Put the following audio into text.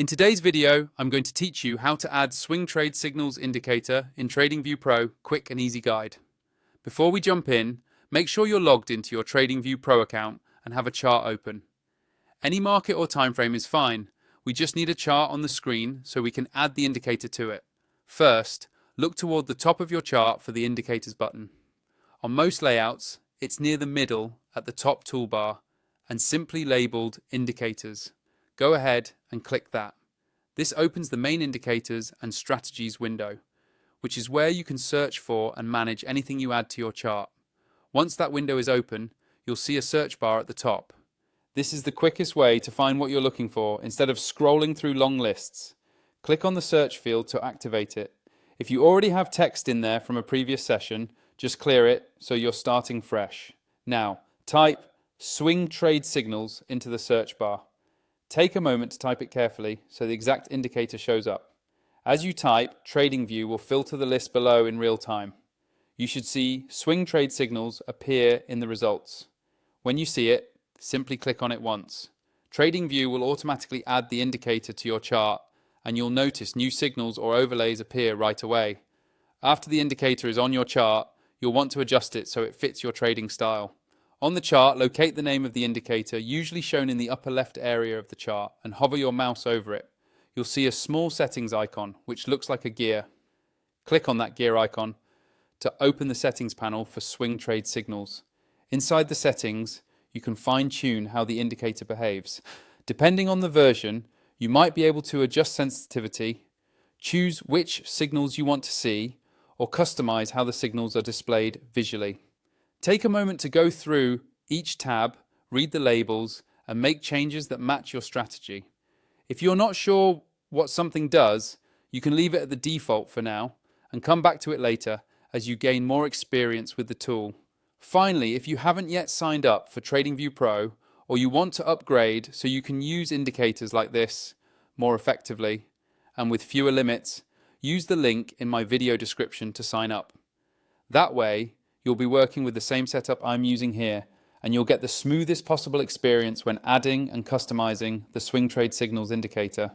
In today's video, I'm going to teach you how to add swing trade signals indicator in TradingView Pro quick and easy guide. Before we jump in, make sure you're logged into your TradingView Pro account and have a chart open. Any market or time frame is fine. We just need a chart on the screen so we can add the indicator to it. First, look toward the top of your chart for the indicators button. On most layouts, it's near the middle at the top toolbar and simply labeled indicators. Go ahead and click that. This opens the main indicators and strategies window, which is where you can search for and manage anything you add to your chart. Once that window is open, you'll see a search bar at the top. This is the quickest way to find what you're looking for instead of scrolling through long lists. Click on the search field to activate it. If you already have text in there from a previous session, just clear it so you're starting fresh. Now, type swing trade signals into the search bar. Take a moment to type it carefully so the exact indicator shows up. As you type, TradingView will filter the list below in real time. You should see swing trade signals appear in the results. When you see it, simply click on it once. TradingView will automatically add the indicator to your chart, and you'll notice new signals or overlays appear right away. After the indicator is on your chart, you'll want to adjust it so it fits your trading style. On the chart, locate the name of the indicator, usually shown in the upper left area of the chart, and hover your mouse over it. You'll see a small settings icon, which looks like a gear. Click on that gear icon to open the settings panel for swing trade signals. Inside the settings, you can fine-tune how the indicator behaves. Depending on the version, you might be able to adjust sensitivity, choose which signals you want to see, or customize how the signals are displayed visually. Take a moment to go through each tab, read the labels, and make changes that match your strategy. If you're not sure what something does, you can leave it at the default for now and come back to it later as you gain more experience with the tool. Finally, if you haven't yet signed up for TradingView Pro, or you want to upgrade so you can use indicators like this more effectively and with fewer limits, use the link in my video description to sign up. That way, you'll be working with the same setup I'm using here, and you'll get the smoothest possible experience when adding and customizing the swing trade signals indicator.